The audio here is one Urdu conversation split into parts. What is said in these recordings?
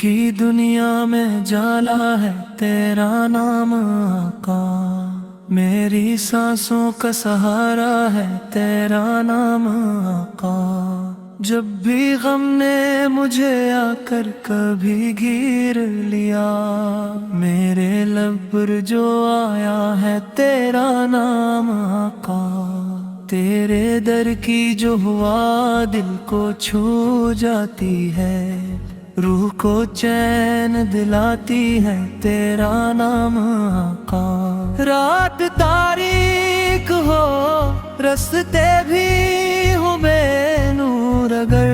کی دنیا میں جالا ہے تیرا نام آقا، میری سانسوں کا سہارا ہے تیرا نام آقا۔ جب بھی غم نے مجھے آ کر کبھی گھیر لیا، میرے لب پر جو آیا ہے تیرا نام آقا۔ تیرے در کی جو ہوا دل کو چھو جاتی ہے، روح کو چین دلاتی ہے تیرا نام آقا۔ رات تاریک ہو رستے بھی ہوں بے نور، اگر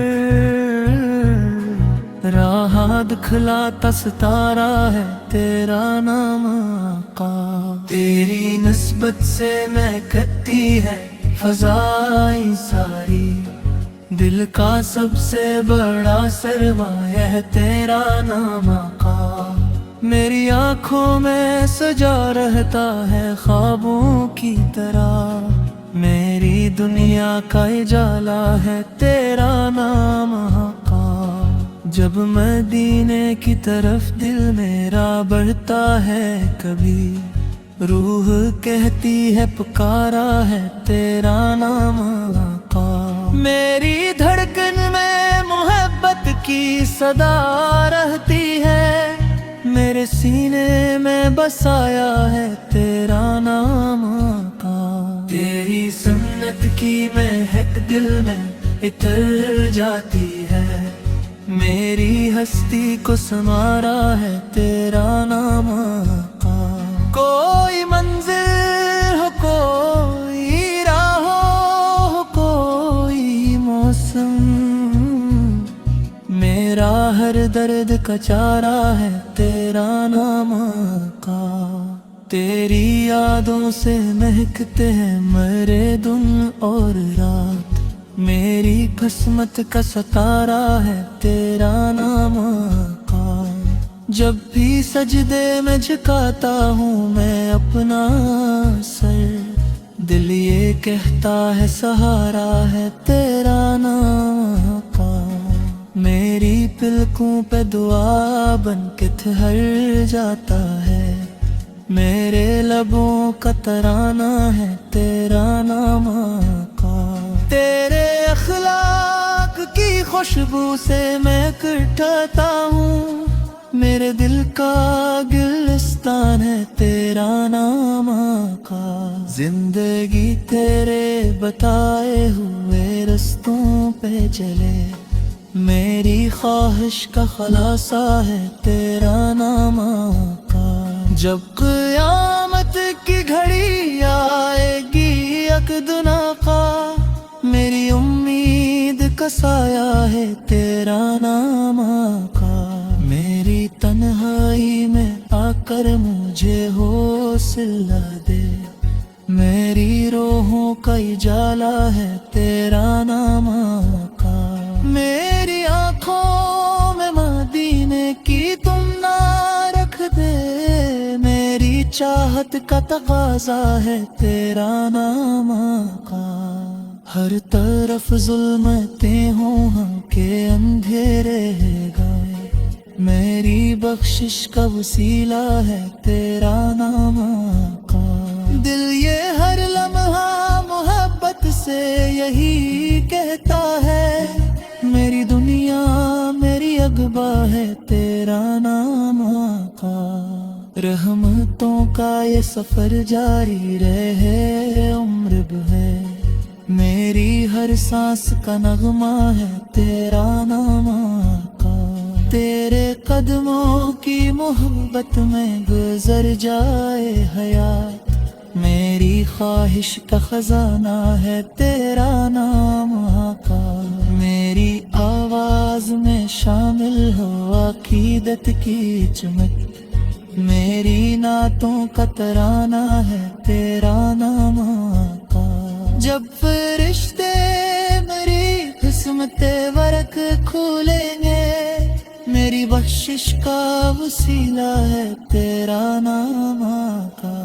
راہ دکھلاتا ستارہ ہے تیرا نام آقا۔ تیری نسبت سے مہکتی ہے فضائیں ساری، دل کا سب سے بڑا سرمایہ ہے تیرا نام آقا۔ میری آنکھوں میں سجا رہتا ہے خوابوں کی طرح، میری دنیا کا اجالا ہے تیرا نام آقا۔ جب مدینے کی طرف دل میرا بڑھتا ہے کبھی، روح کہتی ہے پکارا ہے تیرا نام آقا۔ میری دھڑکن میں محبت کی صدا رہتی ہے، میرے سینے میں بسایا ہے تیرا نام آقا۔ تیری سنت کی مہک دل میں اتر جاتی ہے، میری ہستی کو سنوارا ہے تیرا نام آقا۔ کوئی منزل ہو، کوئی راہ ہو، کوئی موسم، میرا ہر درد کا چارہ ہے تیرا نام آقا۔ تیری یادوں سے مہکتے ہیں مرے دن اور رات، میری قسمت کا ستارہ ہے تیرا نام آقا۔ جب بھی سجدے میں جھکاتا ہوں میں اپنا سر، دل یہ کہتا ہے سہارا ہے تیرا نام آقا۔ میری پلکوں پہ دعا بن کے ٹھہر جاتا ہے، میرے لبوں کا ترانہ ہے تیرا نام آقا۔ تیرے اخلاق کی خوشبو سے میں اٹھتا ہوں، میرے دل کا گلستان ہے تیرا نام آقا۔ زندگی تیرے بتائے ہوئے رستوں پہ چلے، میری خواہش کا خلاصہ ہے تیرا نام آقا۔ جب قیامت کی گھڑی آئے گی یک دن آقا، میری امید کا سایہ ہے تیرا نام آقا۔ میری تنہائی میں آ کر مجھے حوصلہ دے، میری روحوں کا اجالا ہے تیرا نام آقا۔ میری آنکھوں میں مدینے کی تم نہ رکھ دے، میری چاہت کا تقاضا ہے تیرا نام آقا۔ ہر طرف ظلمتیں ہوں ہم کے اندھیرے گئے، میری بخشش کا وسیلہ ہے تیرا نام آقا۔ دل یہ ہر لمحہ محبت سے یہی کہتا ہے، میری دنیا میری اغبا ہے تیرا نام آقا۔ رحمتوں کا یہ سفر جاری رہے عمر بھر، میری ہر سانس کا نغمہ ہے تیرا نام آقا۔ تیرے قدموں کی محبت میں گزر جائے حیات، میری خواہش کا خزانہ ہے تیرا نام آقا۔ میری آواز میں شامل ہو عقیدت کی چمک، میری نعتوں کا ترانہ ہے تیرا نام آقا۔ جب فرشتے میری قسمت ورق کھولیں گے، میری بخشش کا وسیلہ ہے تیرا نام آقا۔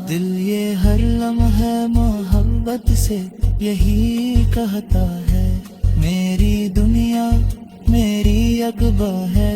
دل یہ ہر لمحہ محبت سے یہی کہتا ہے، میری دنیا میری اغبا ہے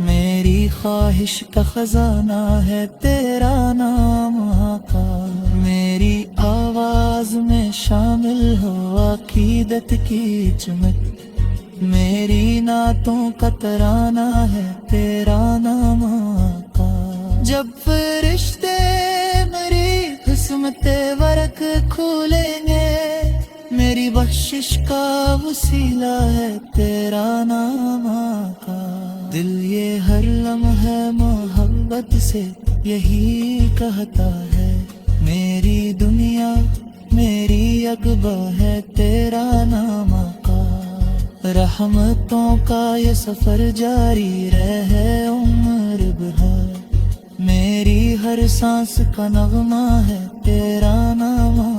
میری خواہش کا خزانہ ہے تیرا نام آقا، میری آواز میں شامل ہو عقیدت کی چمک، میری نعتوں کا ترانہ ہے تیرا نام آقا۔ جب فرشتے میری قسمت ورق کھولیں گے، میری بخشش کا وسیلہ ہے تیرا نام آقا۔ دل یہ ہر لمحہ محبت سے یہی کہتا ہے، میری دنیا میری اغبا ہے تیرا نام آقا۔ رحمتوں کا یہ سفر جاری رہے عمر بھر، میری ہر سانس کا نغمہ ہے تیرا نام آقا۔